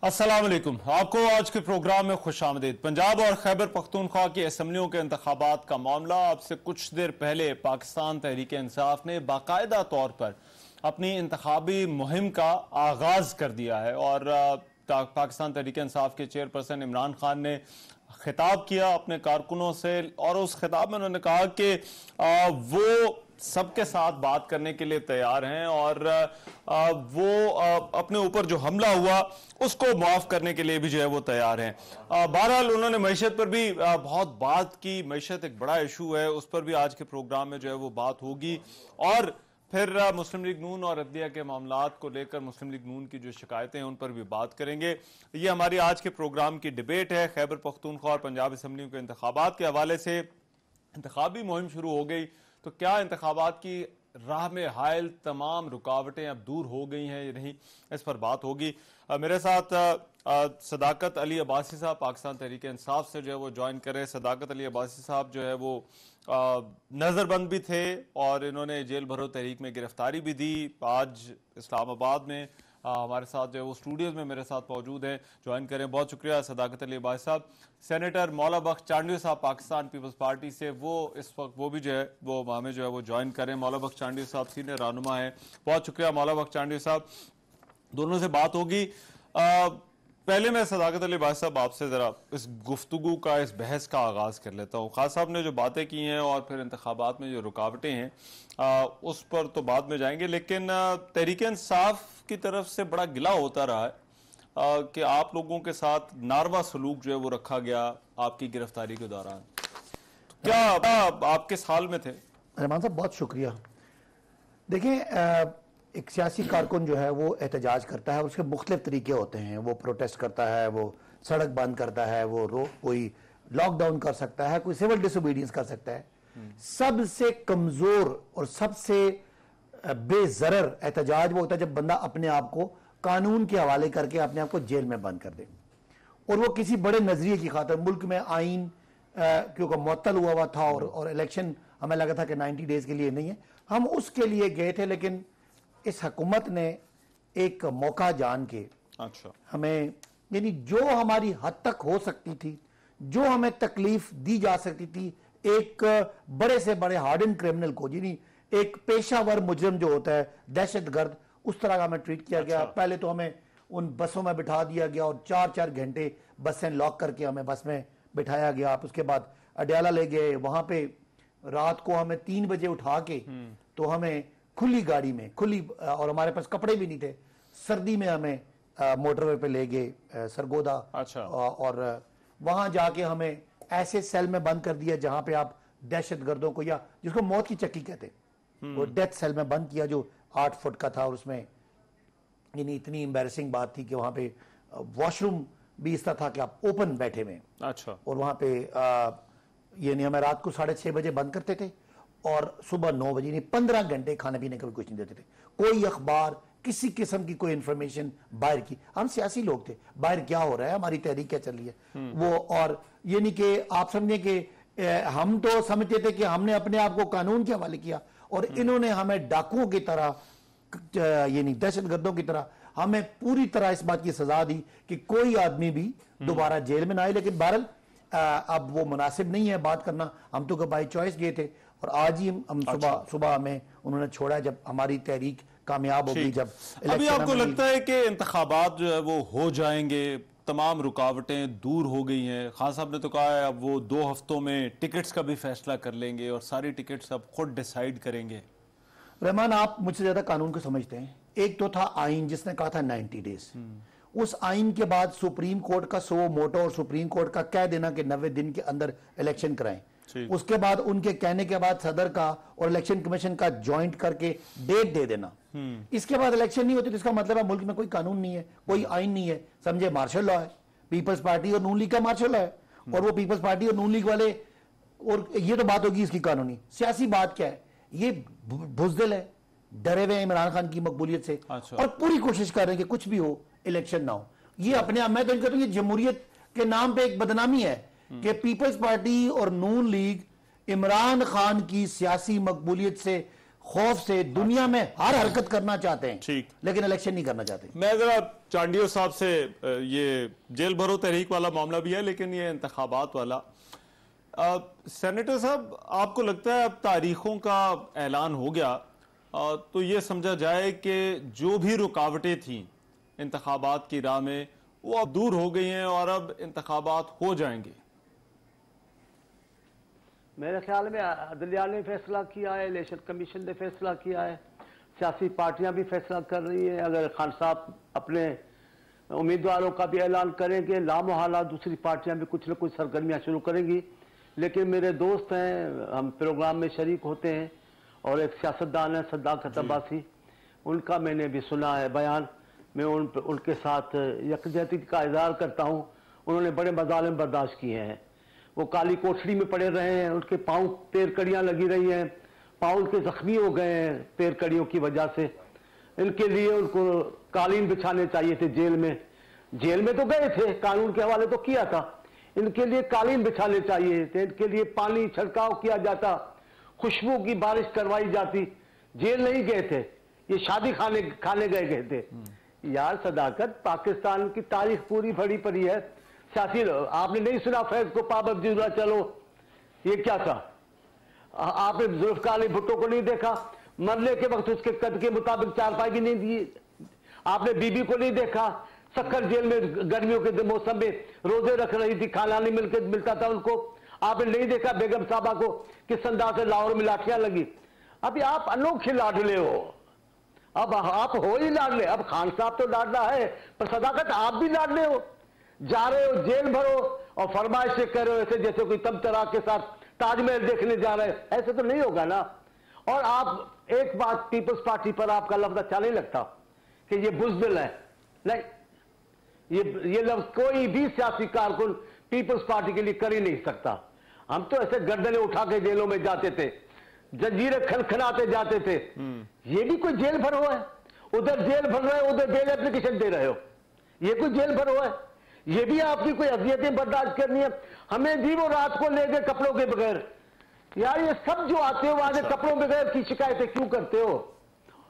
अस्सलाम वालेकुम। आपको आज के प्रोग्राम में खुश आमदीद। पंजाब और खैबर पख्तूनख्वा की असम्बलियों के इंतखाबात का मामला अब से कुछ देर पहले पाकिस्तान तहरीक इंसाफ ने बाकायदा तौर पर अपनी इंतखाबी मुहिम का आगाज कर दिया है और पाकिस्तान तहरीक इंसाफ के चेयरपर्सन इमरान खान ने खिताब किया अपने कारकुनों से और उस खिताब में उन्होंने कहा कि वो सबके साथ बात करने के लिए तैयार हैं और वो अपने ऊपर जो हमला हुआ उसको माफ करने के लिए भी जो है वो तैयार हैं। बहरहाल उन्होंने मईशत पर भी बहुत बात की। मईशत एक बड़ा इशू है, उस पर भी आज के प्रोग्राम में जो है वो बात होगी और फिर मुस्लिम लीग नून और अदलिया के मामलात को लेकर मुस्लिम लीग नून की जो शिकायतें हैं उन पर भी बात करेंगे। ये हमारी आज के प्रोग्राम की डिबेट है। खैबर पख्तूनख्वा और पंजाब असम्बलियों के इंतखाबात के हवाले से इंतखाबी मुहिम शुरू हो गई, तो क्या इंतखाबात की राह में हायल तमाम रुकावटें अब दूर हो गई हैं या नहीं, इस पर बात होगी। मेरे साथ सदाकत अली अब्बासी साहब पाकिस्तान तहरीक इंसाफ से जो है वो ज्वाइन करें। सदाकत अली अब्बासी साहब जो है वो नज़रबंद भी थे और इन्होंने जेल भरो तहरीक में गिरफ्तारी भी दी। आज इस्लामाबाद में हमारे साथ जो है वो स्टूडियोज में मेरे साथ मौजूद हैं, ज्वाइन करें। बहुत शुक्रिया सदाकत अली अब्बासी साहब। सेनेटर मौला बख्श चांडवी साहब पाकिस्तान पीपल्स पार्टी से, वो इस वक्त वो भी जो है वो हमें जो है वो ज्वाइन करें। मौला बख्श चांडवी साहब सीनियर रहनुमा है। बहुत शुक्रिया मौला बख्श चांडवी साहब, दोनों से बात होगी। पहले मैं सदाकत अली अब्बासी साहब आपसे जरा इस गुफ्तगू का, इस बहस का आगाज कर लेता हूँ। खास साहब ने जो बातें की हैं और फिर इंतखाबात में जो रुकावटें हैं उस पर तो बाद में जाएंगे, लेकिन तहरीक इंसाफ की तरफ से बड़ा गिला होता रहा है कि आप लोगों के साथ नारवा सलूक जो है वो रखा गया आपकी गिरफ्तारी के दौरान। तो क्या आप किस हाल में थे? रहमान साहब बहुत शुक्रिया। देखिए, एक सियासी कारकुन जो है वो एहतजाज करता है, उसके मुख्तलिफ तरीके होते हैं। वो प्रोटेस्ट करता है, वो सड़क बंद करता है, वो कोई लॉकडाउन कर सकता है, कोई सिविल डिसोबीडियंस कर सकता है। सबसे कमजोर और सबसे बेजरर एहतजाज वो होता है जब बंदा अपने आप को कानून के हवाले करके अपने आप को जेल में बंद कर दे और वो किसी बड़े नजरिए की खातिर मुल्क में आइन क्योंकि मुअत्तल हुआ था और इलेक्शन हमें लगा था कि 90 डेज के लिए नहीं है, हम उसके लिए गए थे। लेकिन इस हुकूमत ने एक मौका जान के हमें, यानी जो हमारी हद तक हो सकती थी, जो हमें तकलीफ दी जा सकती थी, एक बड़े से बड़े हार्डन क्रिमिनल को, यानी एक पेशावर मुजरिम जो होता है, दहशतगर्द, उस तरह का हमें ट्रीट किया गया। पहले तो हमें उन बसों में बिठा दिया गया और 4-4 घंटे बसें लॉक करके हमें बस में बिठाया गया। आप उसके बाद अडयाला ले गए, वहां पे रात को हमें 3 बजे उठा के तो हमें खुली गाड़ी में, खुली, और हमारे पास कपड़े भी नहीं थे, सर्दी में हमें मोटरवे पे ले गए सरगोदा। और वहां जाके हमें ऐसे सेल में बंद कर दिया जहां पे आप दहशतगर्दों को, या जिसको मौत की चक्की कहते हैं, वो डेथ सेल में बंद किया जो 8 फुट का था। और उसमें यानी इतनी एम्बैरेसिंग बात थी कि वहां पे वॉशरूम भी इस तरह था कि आप ओपन बैठे में। और वहां पे यानी हमें रात को 6:30 बजे बंद करते थे और सुबह 9 बजे, नहीं 15 घंटे खाने पीने का भी कुछ नहीं देते थे। कोई अखबार, किसी किस्म की कोई इंफॉर्मेशन बाहर की, हम सियासी लोग थे, बाहर क्या हो रहा है, हमारी तहरीक क्या चल रही है वो, और ये नहीं कि आप समझे कि हम तो समझते थे कि हमने अपने आप को कानून के हवाले किया और इन्होंने हमें डाकुओं की तरह, यानी दहशतगर्दों की तरह हमें पूरी तरह इस बात की सजा दी कि कोई आदमी भी दोबारा जेल में ना आए। लेकिन बहरहाल अब वो मुनासिब नहीं है बात करना, हम तो बाई चॉइस गए थे और आज ही हम सुबह हमें उन्होंने छोड़ा जब हमारी तहरीक कामयाब हो गई। जब अभी आपको लगता है कि इंतखाबात जो है वो हो जाएंगे, तमाम रुकावटें दूर हो गई हैं? खान साहब ने तो कहा है अब वो 2 हफ्तों में टिकट्स का भी फैसला कर लेंगे और सारी टिकट्स अब खुद डिसाइड करेंगे। रहमान, आप मुझसे ज्यादा कानून को समझते हैं। एक तो था आइन जिसने कहा था 90 डेज, उस आइन के बाद सुप्रीम कोर्ट का सो मोटो और सुप्रीम कोर्ट का कह देना कि 90 दिन के अंदर इलेक्शन कराएं। उसके बाद उनके कहने के बाद सदर का और इलेक्शन कमीशन का ज्वाइंट करके डेट दे देना। इसके बाद इलेक्शन नहीं होती तो इसका मतलब है मुल्क में कोई कानून नहीं है, कोई आइन नहीं है। समझे, मार्शल लॉ है, पीपल्स पार्टी और नून लीग का मार्शल लॉ है और वो पीपल्स पार्टी और नून लीग वाले, और ये तो बात होगी इसकी कानूनी। सियासी बात क्या है, ये बुज़दिल है, डरे हुए इमरान खान की मकबूलियत से और पूरी कोशिश कर रहे हैं कि कुछ भी हो इलेक्शन ना हो। ये अपने आप, मैं तो कहता हूं ये जमहूरियत के नाम पे एक बदनामी है कि पीपल्स पार्टी और नून लीग इमरान खान की सियासी मकबूलियत से खौफ से दुनिया में हर हरकत करना चाहते हैं, ठीक, लेकिन इलेक्शन नहीं करना चाहते। मैं जरा चांडियो साहब से, ये जेल भरो तहरीक वाला मामला भी है, लेकिन ये इंतखाबात वाला, सेनेटर साहब, आपको लगता है अब तारीखों का ऐलान हो गया तो ये समझा जाए कि जो भी रुकावटें थीं इंतखाबात की राह में वो अब दूर हो गई हैं और अब इंतखाबात हो जाएंगे? मेरे ख्याल में अदलिया ने फैसला किया है, इलेक्शन कमीशन ने फैसला किया है, सियासी पार्टियां भी फैसला कर रही हैं। अगर खान साहब अपने उम्मीदवारों का भी ऐलान करेंगे, लामोहला दूसरी पार्टियां भी कुछ न कुछ सरगर्मियां शुरू करेंगी। लेकिन मेरे दोस्त हैं, हम प्रोग्राम में शरीक होते हैं, और एक सियासतदान है सदाकत अब्बासी, उनका मैंने भी सुना है बयान। मैं उनके साथ यकजहती का इजहार करता हूँ। उन्होंने बड़े मजालिम बर्दाश्त किए हैं, वो काली कोठरी में पड़े रहे हैं, उनके पाँव पैर कड़ियाँ लगी रही हैं, पाँव उनके जख्मी हो गए हैं पैर कड़ियों की वजह से। इनके लिए उनको कालीन बिछाने चाहिए थे जेल में। जेल में तो गए थे, कानून के हवाले तो किया था, इनके लिए कालीन बिछाने चाहिए थे, इनके लिए पानी छिड़काव किया जाता, खुशबू की बारिश करवाई जाती। जेल नहीं गए थे, ये शादी खाने गए थे। यार सदाकत, पाकिस्तान की तारीख पूरी भरी पड़ी है। सियासी आपने नहीं सुना फैज को पाबंदी चलो, ये क्या था? आपने जुल्फकार अली भुट्टो को नहीं देखा, मरने के वक्त उसके कद के मुताबिक चारपाई भी नहीं दी। आपने बीबी को नहीं देखा, सक्कर जेल में गर्मियों के मौसम में रोजे रख रही थी, खाना नहीं मिलता था उनको। आपने नहीं देखा बेगम साहबा को किस अंदाज से लाहौर में लाठियां लगी। अभी आप अनोखे लाडले हो, अब आप हो ही लाडले। अब खान साहब तो लाडला है, पर सदाकत आप भी लाडले हो। जा रहे हो जेल भरो और फरमाइशें कर रहे हो ऐसे जैसे कोई तमतरा के साथ ताजमहल देखने जा रहे हैं। ऐसे तो नहीं होगा ना। और आप एक बात, पीपल्स पार्टी पर आपका लफ्ज अच्छा नहीं लगता कि ये बुज़दिल है। नहीं, ये लफ्ज कोई भी सियासी कारकुन पीपल्स पार्टी के लिए कर ही नहीं सकता। हम तो ऐसे गर्दनें उठा के जेलों में जाते थे, जंजीरें खनखनाते जाते थे। ये भी कोई जेल भरो है? उधर जेल भर रहे हो, उधर बेल एप्लीकेशन दे रहे हो, ये कोई जेल भरो है? ये भी आपकी कोई अजियतें बर्दाश्त करनी है? हमें जी वो रात को ले गए कपड़ों के बगैर। यार ये सब जो आते हो वहां कपड़ों के बगैर की शिकायतें क्यों करते हो?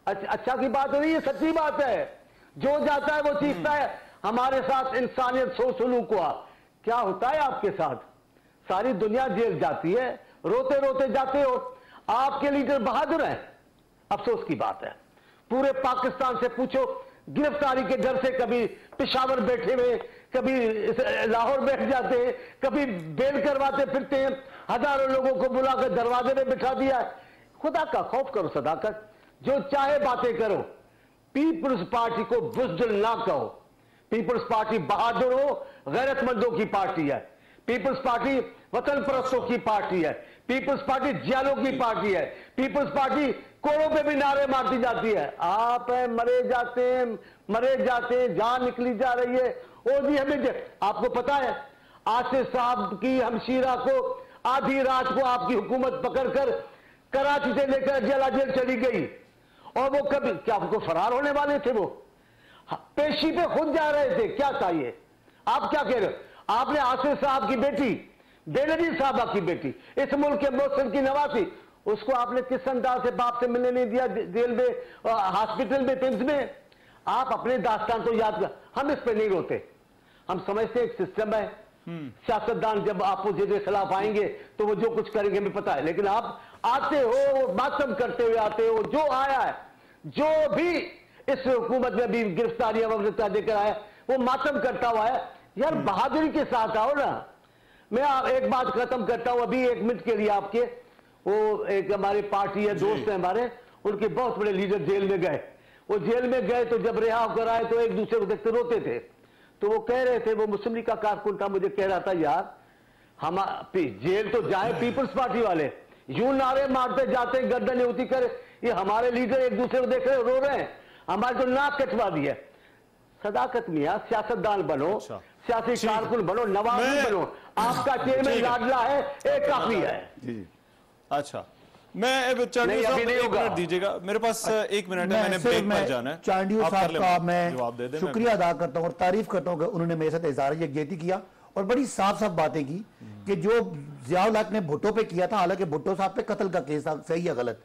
अच्छा की बात नहीं, ये सच्ची बात है। जो जाता है वो सीखता है। हमारे साथ इंसानियत सो सलूक हुआ, क्या होता है आपके साथ? सारी दुनिया जेल जाती है, रोते रोते जाते हो। आपके लीडर बहादुर हैं, अफसोस की बात है। पूरे पाकिस्तान से पूछो, गिरफ्तारी के डर से कभी पेशावर बैठे हुए, कभी लाहौर बैठ जाते हैं, कभी बेल करवाते फिरते हैं। हजारों लोगों को बुलाकर दरवाजे में बिठा दिया। खुदा का खौफ करो सदाकत, जो चाहे बातें करो। पीपल्स पार्टी को बुज़दिल ना कहो। पीपल्स पार्टी बहादुर हो, गैरतमंदों की पार्टी है। पीपल्स पार्टी वतन परस्तों की पार्टी है। पीपल्स पार्टी जियालों की पार्टी है। पीपल्स पार्टी कोड़ों पे भी नारे मारती जाती है। आप मरे जाते हैं, जान निकली जा रही है। और भी हमें आपको पता है, आसिफ साहब की हमशीरा को आधी रात को आपकी हुकूमत पकड़कर कराची से लेकर जिला जेल चली गई। और वो कभी क्या आपको फरार होने वाले थे? वो पेशी पे खुद जा रहे थे। क्या चाहिए? आप क्या कह रहे हो? आपने आसिफ साहब की बेटी, बेनजीर साहबा की बेटी, इस मुल्क के मोहसिन की नवासी, उसको आपने किस अंदाज से बाप से मिलने नहीं दिया जेल में, हॉस्पिटल में, टिम्स में? आप अपने दास्तान को याद कर। हम इस पे नहीं रोते, हम समझते एक सिस्टम है। सियासतदान जब अपोजिशन के खिलाफ आएंगे तो वो जो कुछ करेंगे हमें पता है। लेकिन आप आते हो, मातम करते हुए आते हो। जो आया है, जो भी इस हुकूमत में भी गिरफ्तारियां देकर आया, वो मातम करता हुआ है। यार बहादुरी के साथ आओ ना। मैं एक बात खत्म करता हूं अभी 1 मिनट के लिए आपके। वो एक हमारी पार्टी है, दोस्त है हमारे, उनके बहुत बड़े लीडर जेल में गए। वो जेल में गए तो जब रिहा होकर आए तो एक दूसरे को देखते रोते थे। तो वो कह रहे थे, वो मुस्लिम लीग का कारकुन था, मुझे कह रहा था, यार हम जेल तो जाए पीपल्स पार्टी वाले, यूं नारे मारते जाते, गर्दन होती करे, ये हमारे लीडर एक दूसरे को देख रहे रो रहे हैं, हमारे तो नाक कटवा दी है। सदाकत मियां, सियासतदान बनो, सियासी कारकुन बनो, नवाब बनो। आपका चेयरमैन लाडला है, एक काफी है। अच्छा, मैं मिनट दीजिएगा, मेरे पास 1 मिनट है, मैंने ब्रेक पर जाना है। चांडियो साहब का मैं शुक्रिया अदा करता हूँ और तारीफ करता हूँ कि उन्होंने मेरे साथ इज़हार यकजहती किया और बड़ी साफ साफ बातें की कि जो ज़ियाउल हक ने भुट्टो पे किया था, हालांकि भुट्टो साहब पे कत्ल का केस था, सही या गलत,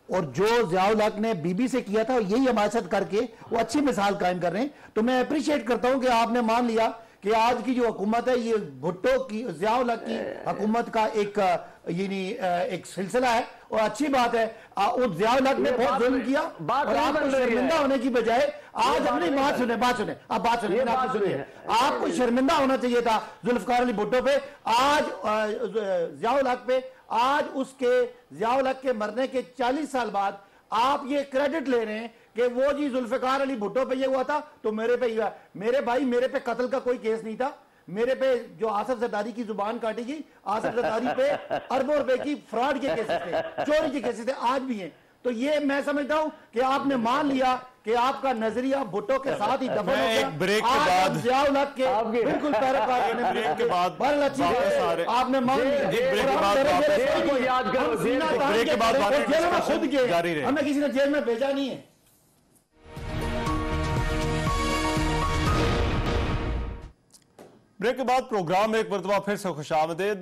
और जो ज़ियाउल हक ने बीबी से किया था यही हमारे साथ करके वो अच्छी मिसाल कायम कर रहे हैं। तो मैं अप्रिशिएट करता हूं कि आपने मान लिया कि आज की जो हुकूमत है ये भुट्टो की, ज़ियाउल हक की हुकूमत का एक सिलसिला है और अच्छी बात है। उस ज़ियाउल हक ने बहुत जुल्म किया और आपको शर्मिंदा होने की बजाय आज अपनी बात सुने आप बात सुने आपने सुनी है, आपको शर्मिंदा होना चाहिए था जुल्फकार अली भुट्टो पे, आज ज़ियाउल हक पे। आज उसके ज़ियाउल हक के मरने के 40 साल बाद आप ये क्रेडिट ले रहे हैं कि वो जी जुल्फकार अली भुट्टो पे ये हुआ था तो मेरे पे हुआ। मेरे भाई, मेरे पे कत्ल का कोई केस नहीं था, मेरे पे जो आसिफ जरदारी की जुबान काटी गई, आसिफ जरदारी पे अरबों रुपए की फ्रॉड के केसेस थे, चोरी के केसेस थे, आज भी हैं। तो ये मैं समझता हूं कि आपने मान लिया कि आपका नजरिया भुट्टो के साथ ही दफन हो गया। ब्रेक के बाद ज़ियाउल हक के बिल्कुल पैरोकार ब्रेक के बाद आपने मान लिया। ब्रेक के बाद खुद गए, हमें किसी ने जेल में भेजा नहीं है। ब्रेक के बाद प्रोग्राम में एक मरतबा फिर से खुशामदीद।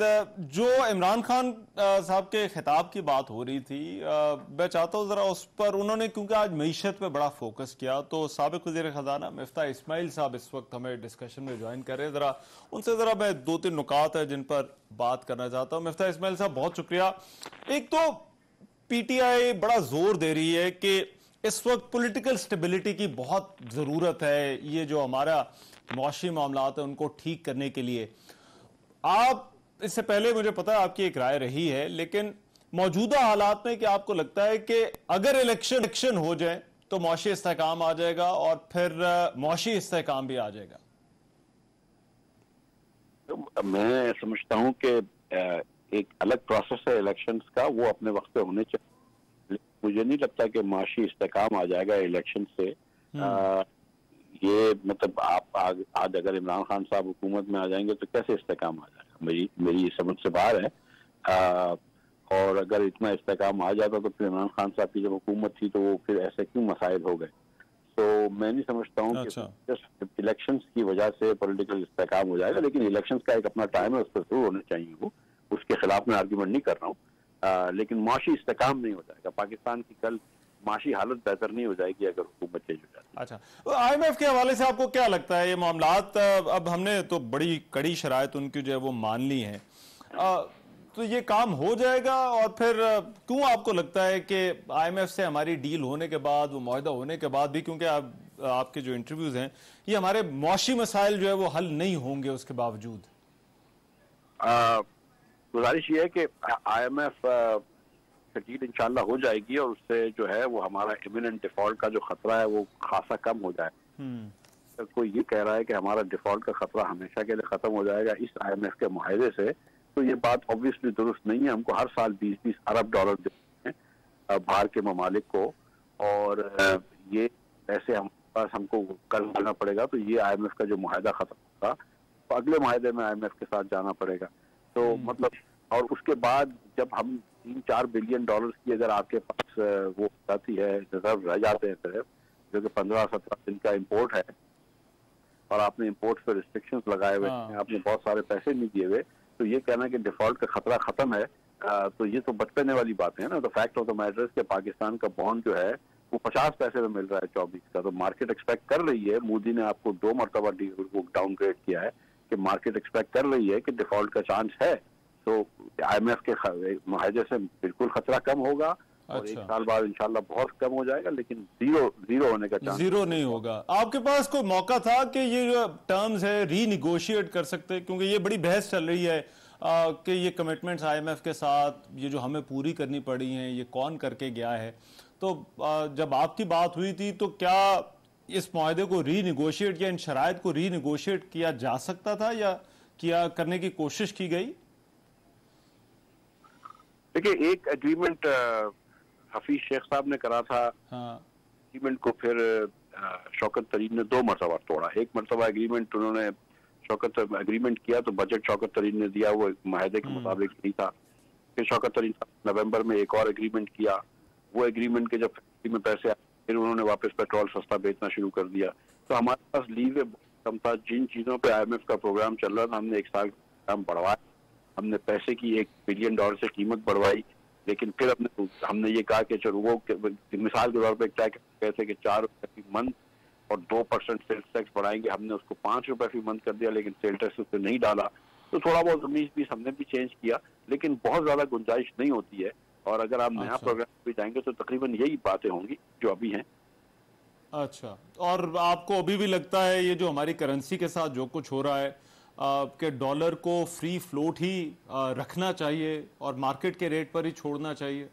जो इमरान खान साहब के खिताब की बात हो रही थी, मैं चाहता हूँ ज़रा उस पर, उन्होंने क्योंकि आज मईशत पे बड़ा फोकस किया, तो साबिक वज़ीर ख़जाना मिफ्ता इस्माइल साहब इस वक्त हमें डिस्कशन में ज्वाइन कर रहे हैं। ज़रा उनसे ज़रा मैं 2-3 नुकात है जिन पर बात करना चाहता हूँ। मिफ्ता इस्माइल साहब बहुत शुक्रिया। एक तो PTI बड़ा जोर दे रही है कि इस वक्त पॉलिटिकल स्टेबिलिटी की बहुत ज़रूरत है, ये जो हमारा मुआशी मामलात है उनको ठीक करने के लिए। आप इससे पहले मुझे पता है आपकी एक राय रही है, लेकिन मौजूदा हालात में क्या आपको लगता है कि अगर इलेक्शन हो जाए तो मुआशी इस्तेहकाम आ जाएगा और फिर मुआशी इस्तेहकाम भी आ जाएगा? तो मैं समझता हूं कि एक अलग प्रोसेस है इलेक्शंस का, वो अपने वक्त पे होने चाहिए। मुझे नहीं लगता कि मुआशी इस्तेहकाम आ जाएगा इलेक्शन से। ये मतलब आप आज अगर इमरान खान साहब हुकूमत में आ जाएंगे तो कैसे इस्तेहकाम आ जाएगा, मेरी समझ से बाहर है। और अगर इतना इस्तेहकाम आ जाता तो फिर इमरान खान साहब की जब हुकूमत थी तो वो फिर ऐसे क्यों मसाइल हो गए। तो मैं नहीं समझता हूँ कि इलेक्शंस की वजह से पॉलिटिकल इस्तेहकाम हो जाएगा, लेकिन इलेक्शंस का एक अपना टाइम है, उस पर जरूर होने चाहिए। वो उसके खिलाफ मैं आर्ग्यूमेंट नहीं कर रहा हूँ, लेकिन मुआशी इस्तेहकाम नहीं हो जाएगा। पाकिस्तान की कल माशी हालत बेहतर नहीं हो जाएगी अगर हुकूमत चेंज हो जाती है। अच्छा, IMF के हवाले से आपको क्या लगता है ये मामलात, अब हमने तो बड़ी कड़ी शराइत उनकी जो है वो मान ली हैं, तो ये काम हो जाएगा? और फिर क्यों आपको लगता है कि IMF से हमारी डील होने के बाद, वो मुआहदा होने के बाद भी, क्योंकि आपके जो इंटरव्यूज हैं ये हमारे मुआशी मसाइल जो है वो हल नहीं होंगे उसके बावजूद? गुजारिश ये है कि IMF डील इंशाल्लाह हो जाएगी और उससे जो है वो हमारा इमिनेंट डिफॉल्ट का जो खतरा है वो खासा कम हो जाए। तो कोई ये कह रहा है कि हमारा डिफॉल्ट का खतरा हमेशा के लिए खत्म हो जाएगा इस IMF के मुआहदे से, तो ये बात ऑब्वियसली दुरुस्त नहीं है। हमको हर साल 20-20 अरब डॉलर देते हैं बाहर के ममालिक को, और ये पैसे हमारे पास हमको कल डालना पड़ेगा, तो ये IMF का जो मुआहदा खत्म होगा तो अगले मुआहदे में IMF के साथ जाना पड़ेगा। तो मतलब, और उसके बाद जब हम 3-4 बिलियन डॉलर्स की अगर आपके पास वो जाती है, रिजर्व रह जाते हैं सिर्फ, जो कि 15-17 दिन का इंपोर्ट है, और आपने इंपोर्ट पर रिस्ट्रिक्शंस लगाए हुए हैं, आपने बहुत सारे पैसे नहीं दिए हुए, तो ये कहना कि डिफॉल्ट का खतरा खत्म है, तो ये तो बचपने वाली बातें हैं ना। तो फैक्ट ऑफ द मैटर है कि पाकिस्तान का बॉन्ड जो है वो 50 पैसे में मिल रहा है 24 का, तो मार्केट एक्सपेक्ट कर रही है, मोदी ने आपको 2 मरतबा डाउनग्रेड किया है कि मार्केट एक्सपेक्ट कर रही है कि डिफॉल्ट का चांस है। तो IMF के मुआहदे से बिल्कुल खतरा कम होगा। और अच्छा। 1 साल बाद इंशाल्लाह बहुत कम हो जाएगा, लेकिन जीरो होने का चांस जीरो नहीं होगा। आपके पास कोई मौका था कि ये जो टर्म्स है रीनिगोशिएट कर सकते, क्योंकि ये बड़ी बहस चल रही है कि ये कमिटमेंट्स IMF के साथ ये जो हमें पूरी करनी पड़ी हैं ये कौन करके गया है, तो जब आपकी बात हुई थी तो क्या इस मुआहदे को रीनिगोशिएट या इन शराइत को रीनिगोशिएट किया जा सकता था या करने की कोशिश की गई? देखिए, एक एग्रीमेंट हफीज शेख साहब ने करा था, एग्रीमेंट को फिर शौकत तरीन ने 2 मरतबा तोड़ा। एक मरतबा एग्रीमेंट उन्होंने एग्रीमेंट किया तो बजट शौकत तरीन ने दिया, वो माहदे के मुताबिक नहीं था। फिर शौकत तरीन नवंबर में एक और एग्रीमेंट किया, वो एग्रीमेंट के जब फैक्ट्री में पैसे आए फिर उन्होंने वापस पेट्रोल सस्ता बेचना शुरू कर दिया। तो हमारे पास लीव कम था। जिन चीज़ों पे IMF का प्रोग्राम चल रहा था हमने 1 साल प्रोग्राम बढ़वाया, हमने पैसे की $1 बिलियन से कीमत बढ़वाई, लेकिन फिर हमने ये कहा कि चलो वो मिसाल के तौर पर क्या कहते कि 4 रुपए फी मंथ और 2% सेल्स टैक्स बढ़ाएंगे, हमने उसको 5 रुपए फी मंथ कर दिया, लेकिन सेल्स टैक्स उससे नहीं डाला। तो थोड़ा बहुत 19-20 हमने भी चेंज किया, लेकिन बहुत ज्यादा गुंजाइश नहीं होती है। और अगर आप नया प्रोग्राम भी जाएंगे तो तकरीबन यही बातें होंगी जो अभी हैं। अच्छा, और आपको अभी भी लगता है ये जो हमारी करेंसी के साथ जो कुछ हो रहा है कि डॉलर को फ्री फ्लोट ही रखना चाहिए और मार्केट के रेट पर ही छोड़ना चाहिए?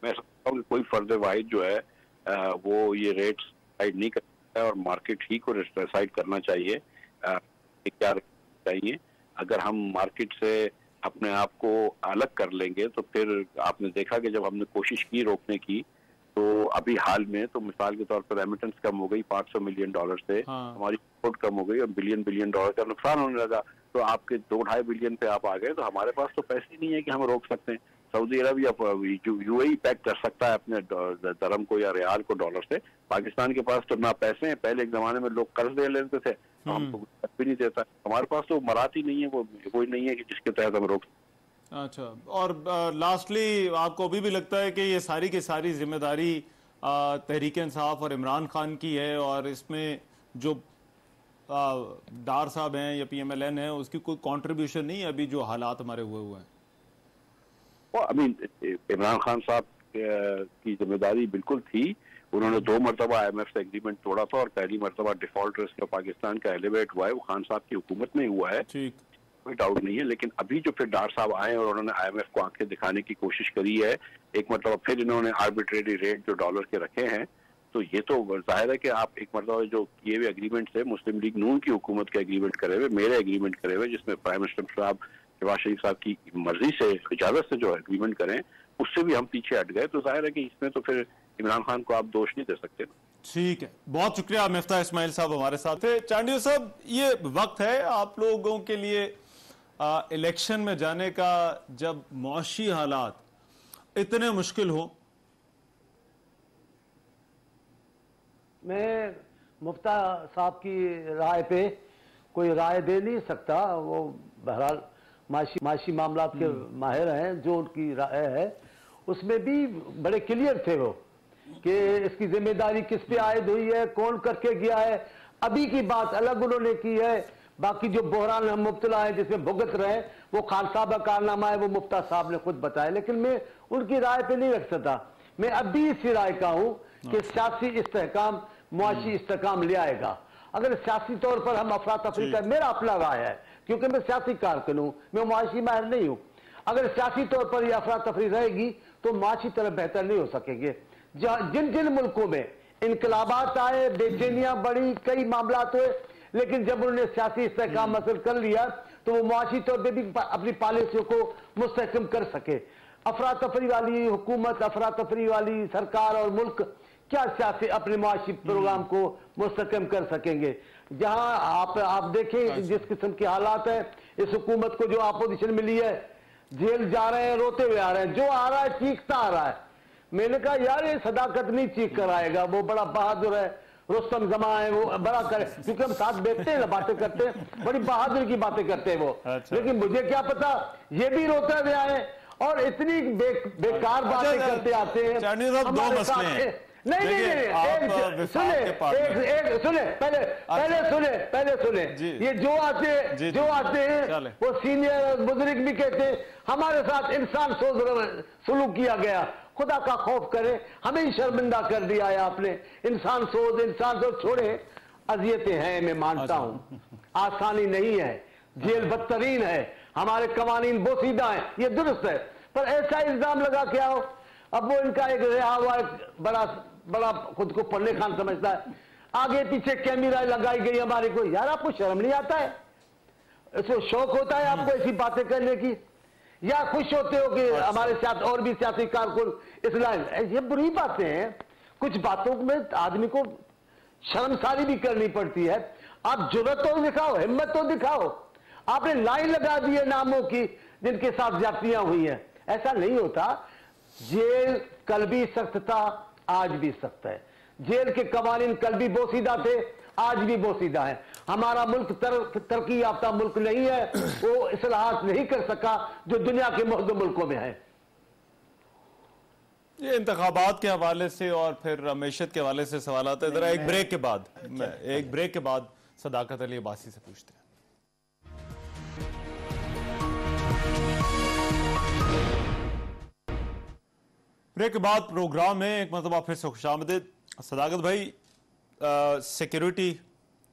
मैं समझता हूँ कि कोई फर्द वाहिद जो है वो ये रेट डिसाइड नहीं करता है और मार्केट ही को डिसाइड करना चाहिए क्या चाहिए। अगर हम मार्केट से अपने आप को अलग कर लेंगे तो फिर आपने देखा कि जब हमने कोशिश की रोकने की तो अभी हाल में तो मिसाल के तौर पर रेमिटेंस कम हो गई $500 मिलियन से, हमारी एक्सपोर्ट कम हो गई और बिलियन डॉलर का नुकसान होने लगा। तो आपके 2-2.5 बिलियन पे आप आ गए, तो हमारे पास तो पैसे ही नहीं है कि हम रोक सकते हैं। सऊदी अरब या यूएई पैक कर सकता है अपने दरम को या रियाल को डॉलर से। पाकिस्तान के पास तो ना पैसे हैं, पहले एक जमाने में लोग कर्ज दे लेते थे, हमको भी नहीं देता। हमारे पास तो मराती नहीं है, वो कोई नहीं है कि जिसके तहत हम रोक। अच्छा, और लास्टली आपको अभी भी लगता है कि ये सारी की सारी जिम्मेदारी तहरीक इंसाफ और इमरान खान की है और इसमें जो डार साहब हैं या PMLN है उसकी कोई कंट्रीब्यूशन नहीं है अभी जो हालात हमारे हुए हैं? अभी इमरान खान साहब की जिम्मेदारी बिल्कुल थी। उन्होंने 2 मरतबा IMF से एग्रीमेंट तोड़ा था और पहली मरतबा डिफॉल्ट रिस्क ऑफ पाकिस्तान का एलिवेट हुआ है वो खान साहब की हुकूमत में हुआ है, कोई डाउट नहीं है। लेकिन अभी जो फिर डार साहब आए और उन्होंने IMF को आंखें दिखाने की कोशिश करी है, एक मतलब फिर इन्होंने आर्बिट्रेरी रेट जो डॉलर के रखे हैं, तो ये तो जाहिर है कि आप एक मतलब जो किए हुए एग्रीमेंट से मुस्लिम लीग नून की हुकूमत के एग्रीमेंट करे हुए, मेरे एग्रीमेंट करे हुए, जिसमें प्राइम मिनिस्टर साहब शहबाज शरीफ साहब की मर्जी से इजाजत से जो एग्रीमेंट करें, उससे भी हम पीछे हट गए। तो जाहिर है कि इसमें तो फिर इमरान खान को आप दोष नहीं दे सकते। ठीक है, बहुत शुक्रिया मिफ्ताह इस्माइल साहब हमारे साथ थे। चांडियो साहब, ये वक्त है आप लोगों के लिए इलेक्शन में जाने का जब मौशी हालात इतने मुश्किल हो। मैं मुफ्ता साहब की राय पे कोई राय दे नहीं सकता, वो बहरहाल माशी मामलात के माहिर हैं। जो उनकी राय है उसमें भी बड़े क्लियर थे वो कि इसकी जिम्मेदारी किस पे आयद हुई है, कौन करके गया है। अभी की बात अलग उन्होंने की है, बाकी जो बहरान हम मुब्तला है जिसमें भुगत रहे वो खान साहब का कारनामा है, वो मुफ्ता साहब ने खुद बताया। लेकिन मैं उनकी राय पे नहीं रख सकता। मैं अभी इसी राय का हूं कि सियासी इस्तेहकाम मुआशी इस्तेहकाम ले आएगा। अगर सियासी तौर पर हम अफरा तफरी का, मेरा अपना राय है क्योंकि मैं सियासी कारकुन हूं, मैं मुआशी माहिर नहीं हूं। अगर सियासी तौर पर यह अफरा तफरी रहेगी तो मुआशी तरफ बेहतर नहीं हो सकेंगे। जिन जिन मुल्कों में इनकलाबात आए, बेचैनियां बढ़ी, कई मामला हुए, लेकिन जब उन्होंने सियासी इस्तेहकाम हासिल कर लिया तो वो मुआशी तौर पर भी अपनी पॉलिसियों को मुस्तहकम कर सके। अफरा तफरी वाली हुकूमत, अफरा तफरी वाली सरकार और मुल्क क्या सियासी अपने मुआशी प्रोग्राम को मुस्तहकम कर सकेंगे? जहां आप देखें जिस किस्म के हालात है, इस हुकूमत को जो अपोजिशन मिली है, जेल जा रहे हैं, रोते हुए आ रहे हैं, जो आ रहा है चीखता आ रहा है। मैंने कहा यार ये सदाकत नहीं चीख कर आएगा, वो बड़ा बहादुर है, रुस्तम जमा है, वो बड़ा करे, क्योंकि हम साथ बैठते हैं ना, बातें करते हैं, बड़ी बहादुर की बातें करते हैं वो। लेकिन मुझे क्या पता ये भी रोते हुए आए और इतनी बेकार बातें करते आते हैं। हमारे साथ नहीं पहले सुने ये जो आते हैं वो सीनियर बुजुर्ग भी कहते हैं हमारे साथ इंसान सलूक किया गया। खुदा का खौफ करे, हमें ही शर्मिंदा कर दिया है आपने। इंसान सोच छोड़े, अजियतें हैं, मैं मानता हूं, आसानी नहीं है, जेल बदतरीन है, हमारे कवानीन बोसीदा है, ये दुरुस्त है, पर ऐसा इल्जाम लगा के आओ। अब वो इनका एक रिहा हुआ बड़ा खुद को पढ़ने खान समझता है, आगे पीछे कैमरा लगाई गई हमारे को। यार आपको शर्म नहीं आता है? इसको शौक होता है आपको ऐसी बातें करने की, या खुश होते हो कि हमारे साथ और भी सियासी कारकुन इस लाइन? ये बुरी बातें हैं। कुछ बातों में आदमी को शर्मसारी भी करनी पड़ती है। आप जुर्रत तो दिखाओ, हिम्मत तो दिखाओ। आपने लाइन लगा दी है नामों की जिनके साथ ज्यादतियां हुई हैं, ऐसा नहीं होता। जेल कल भी सख्त था, आज भी सख्त है। जेल के कवानीन कल भी बोसीदा थे, आज भी बोसीदा है। हमारा मुल्क तरक्की याफ्ता मुल्क नहीं है, वो इस्लाहात नहीं कर सका जो दुनिया के मुल्कों में है। ये इंतखाबात के हवाले से और फिर मईशत के हवाले से सवाल आते हैं। जरा एक ब्रेक के बाद सदाकत अली अब्बासी से पूछते हैं। ब्रेक के बाद प्रोग्राम में एक मरतबा फिर से खुशामदीद। सदाकत भाई, सिक्योरिटी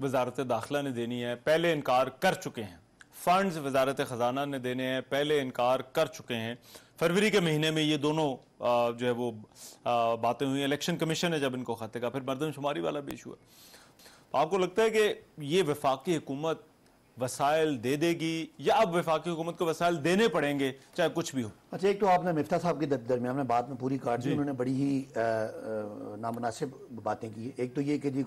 वजारत दाखिला ने देनी है, पहले इनकार कर चुके हैं। फंड्स वजारत ख़जाना ने देने हैं, पहले इनकार कर चुके हैं। फरवरी के महीने में ये दोनों जो है वो बातें हुई। इलेक्शन कमीशन ने जब इनको खत का, फिर मरदमशुमारी वाला भी इशू है। आपको लगता है कि ये वफाकी हुकूमत वसाइल दे देगी या अब वफाकी हुकूमत को वसाइल देने पड़ेंगे चाहे कुछ भी हो? अच्छा, एक तो आपने मिफ्ता साहब के दरमियान में बात में पूरी काट दी, उन्होंने बड़ी ही नामुनासिब बातें की। एक तो ये कि जी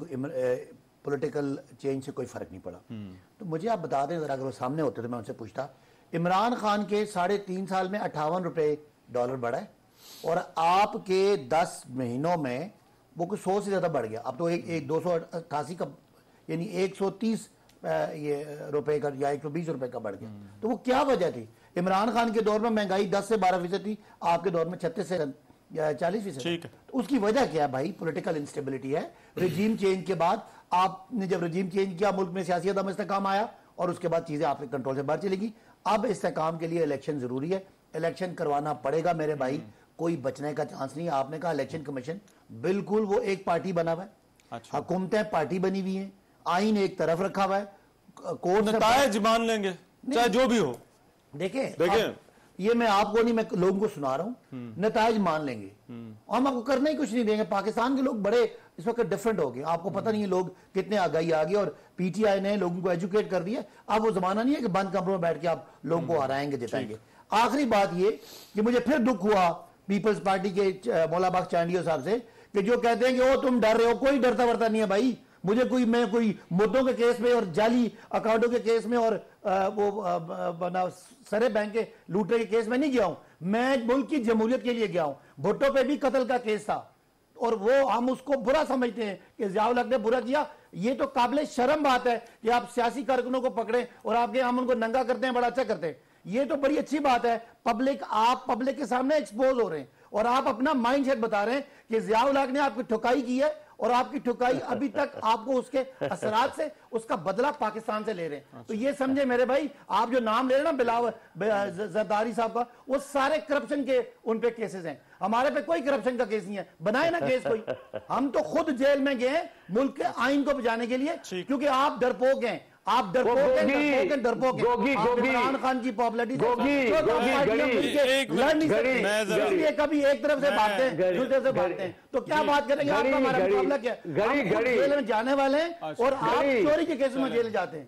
पॉलिटिकल चेंज से कोई फर्क नहीं पड़ा। तो मुझे आप बता दें, अगर वो सामने होते तो मैं उनसे पूछता, इमरान खान के 3.5 साल में $58 बढ़ा है और आपके 10 महीनों में वो कुछ 100 से ज्यादा बढ़ गया। अब तो एक 288 का यानी 130 रुपए का या 120 रुपए का बढ़ गया। तो वो क्या वजह थी? इमरान खान के दौर में महंगाई 10 से 12% थी, आपके दौर में 36 से 40%। तो उसकी वजह क्या है भाई? पॉलिटिकल इंस्टेबिलिटी है। रजीम चेंज के बाद आपने जब रजीम चेंज किया, मुल्क में सियासी अदम इस्तेकाम आया और उसके बाद चीजें आपके कंट्रोल से बाहर चलेगी। अब इस्तेकाम के लिए इलेक्शन जरूरी है, इलेक्शन करवाना पड़ेगा मेरे भाई, कोई बचने का चांस नहीं है। आपने कहा इलेक्शन कमीशन, बिल्कुल वो एक पार्टी बना हुआ है। अच्छा। हुकूमतें पार्टी बनी हुई है, आइन एक तरफ रखा हुआ है, कोर्ट नतायज मान लेंगे चाहे जो भी हो। देखें ये मैं आपको नहीं, मैं लोगों को सुना रहा हूं, नतायज मान लेंगे और हम आपको करना ही कुछ नहीं देंगे। पाकिस्तान के लोग बड़े इस वक्त डिफरेंट हो गए, आपको पता नहीं है लोग कितने आगाही आ गए और पीटीआई ने लोगों को एजुकेट कर दिया। अब वो जमाना नहीं है कि बंद कमरों में बैठ के आप लोगों को हराएंगे जिताएंगे। आखिरी बात ये कि मुझे फिर दुख हुआ पीपल्स पार्टी के मौला बख्श चांडियो साहब से कि जो कहते हैं कि ओ तुम डर रहे हो, कोई डरता वरता नहीं है भाई। मैं कोई मुद्दों के केस में और जाली अकाउंटों के केस में और सरे बैंक के लूटने के केस में नहीं गया हूं। मैं मुल्क की जमहूरियत के लिए गया हूं। भुट्टो पे भी कत्ल का केस था और वो हम उसको बुरा समझते हैं कि ज़ियाउल हक ने बुरा किया। ये तो काबिल शर्म बात है कि आप सियासी कारकुनों को पकड़े और आपके हम उनको नंगा करते हैं, बड़ा अच्छा करते हैं। ये तो बड़ी अच्छी बात है। आप पब्लिक के सामने एक्सपोज हो रहे हैं और आप अपना माइंड सेट बता रहे हैं कि ज़ियाउल हक ने आपकी ठुकाई की है और आपकी ठुकाई अभी तक आपको उसके असरात से उसका बदला पाकिस्तान से ले रहे हैं। तो ये समझे मेरे भाई, आप जो नाम ले रहे हैं ना बिलावल जरदारी साहब का, वो सारे करप्शन के उन पे केसेस हैं। हमारे पे कोई करप्शन का केस नहीं है, बनाए ना केस कोई। हम तो खुद जेल में गए मुल्क के आइन को बचाने के लिए, क्योंकि आप डरपोक हैं। आप डरपोक इमरान खान की पॉपुलैरिटी लड़ नहीं सकते, इसलिए कभी एक तरफ से भागते हैं दूसरी तरफ से भागते हैं। तो क्या बात करेंगे? आपका हमारा मुकाबला क्या है? जेल में जाने वाले हैं और आप चोरी के केस में जेल जाते हैं।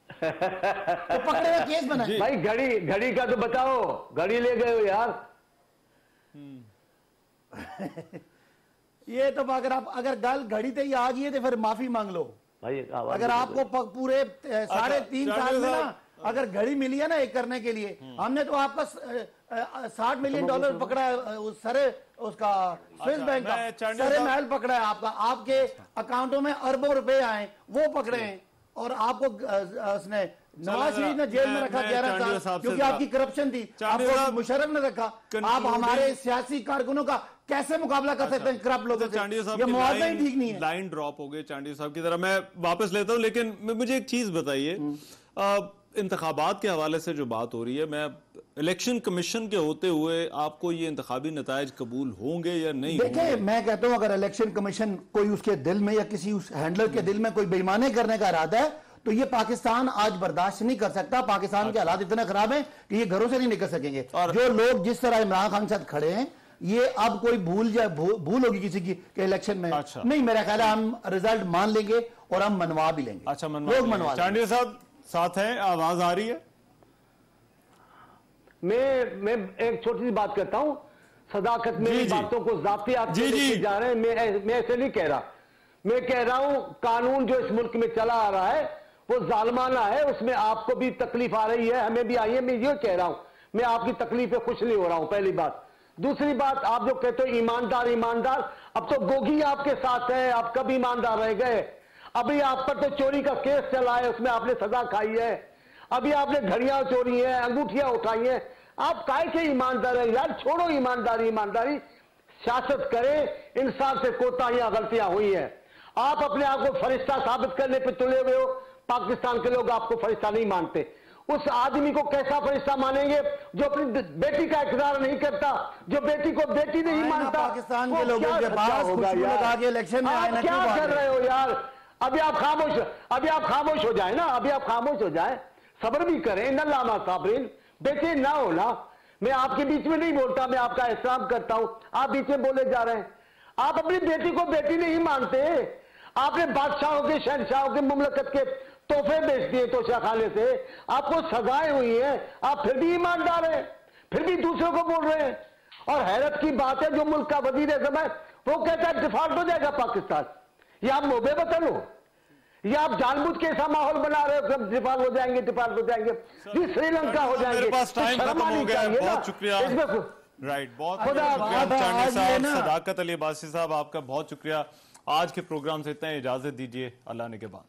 तो पकड़े हुए केस बनाए भाई। घड़ी का तो बताओ, घड़ी ले गए हो यार। ये तो अगर गल घड़ी ते ही आ गई है तो फिर माफी मांग लो भाई। अगर आपको पूरे 3.5 साल में ना अगर घड़ी मिली है ना एक करने के लिए, हमने तो आपका $60 मिलियन पकड़ा है उसका स्विस बैंक का सरे महल पकड़ा है आपका, आपके अकाउंटों में अरबों रुपए आए वो पकड़े हैं और आपको उसने नवाज शरीफ ने जेल में रखा 11 साल क्योंकि आपकी करप्शन थी। आपको मुशर्रफ ने रखा। आप हमारे सियासी कारकुनों का कैसे मुकाबला कर सकते हैं करप्ट लोगों से? ये मुआवजा ही ठीक नहीं है। लाइन ड्रॉप हो गई चांडिया साहब की तरह, मैं वापस लेता हूं। लेकिन मुझे एक चीज बताइए, इंतखाबात के हवाले से जो बात हो रही है, मैं इलेक्शन कमीशन के होते हुए आपको ये इंतखाबी नतायज कबूल होंगे या नहीं? देखिए, मैं कहता हूं अगर इलेक्शन कमीशन कोई उसके दिल में या किसी उस हैंडलर के दिल में कोई बेईमानी करने का इरादा है तो ये पाकिस्तान आज बर्दाश्त नहीं कर सकता। पाकिस्तान के हालात इतने खराब हैं कि ये घरों से नहीं निकल सकेंगे। जो लोग जिस तरह इमरान खान के साथ खड़े हैं, ये अब कोई भूल होगी किसी की कि इलेक्शन में नहीं। मेरा ख्याल है हम रिजल्ट मान लेंगे और हम मनवा भी लेंगे। अच्छा, लोग मनवा। चांडिया साहब साथ हैं, आवाज आ रही है? मैं एक छोटी सी बात करता हूं। सदाकत मेरी बातों को जाती जा रहे हैं। मैं ऐसे नहीं कह रहा। मैं कह रहा हूं कानून जो इस मुल्क में चला आ रहा है वो जालमाना है, उसमें आपको भी तकलीफ आ रही है, हमें भी आई है। मैं ये कह रहा हूं, मैं आपकी तकलीफ पे खुश नहीं हो रहा हूं, पहली बात। दूसरी बात, आप जो कहते हो ईमानदार ईमानदार, अब तो गोगी आपके साथ है, आप कब ईमानदार रह गए? अभी आप पर तो चोरी का केस चला है, उसमें आपने सजा खाई है। अभी आपने घड़ियां चोरी है, अंगूठियां उठाई हैं। आप काहे के ईमानदार है यार? छोड़ो ईमानदारी ईमानदारी, सियासत करें, इंसान से कोताहियां गलतियां हुई हैं। आप अपने आप को फरिश्ता साबित करने पे तुले हुए हो, पाकिस्तान के लोग आपको फरिश्ता नहीं मानते। उस आदमी को कैसा फरिश्ता मानेंगे जो अपनी बेटी का इकरार नहीं करता, जो बेटी को बेटी नहीं मानता? पाकिस्तान के लोगों के पास खुशबू लगा के इलेक्शन में आए ना, क्या कर रहे हो यार? अभी आप खामोश हो जाए ना, अभी आप खामोश हो जाए, सब्र भी करें। न लामा साबरीन, बेचैन ना हो ना। मैं आपके बीच में नहीं बोलता, मैं आपका एहतराम करता हूं, आप बीच में बोले जा रहे हैं। आप अपनी बेटी को बेटी नहीं मानते। आपने बादशाहों के, शहनशाहों के, मुमलकत के तोहफे बेच दिए तोशाखाने से, आपको सजाएं हुई हैं, आप फिर भी ईमान डाल रहे हैं, फिर भी दूसरों को बोल रहे हैं। और हैरत की बात है, जो मुल्क का वजीर आज़म है वो कहता है डिफॉल्ट हो जाएगा पाकिस्तान। या आप मोबे वतन हो, या आप जानबूझ के ऐसा माहौल बना रहे हो कि डिफॉल्ट हो जाएंगे, डिफॉल्ट हो जाएंगे, जी श्रीलंका हो जाएंगे। मेरे पास टाइम खत्म हो गया है, बहुत शुक्रिया। राइट, बहुत शुक्रिया सदाकत अली अब्बासी साहब, आपका बहुत शुक्रिया। आज के प्रोग्राम से इतना, इजाजत दीजिए, अल्लाह ने के बाद।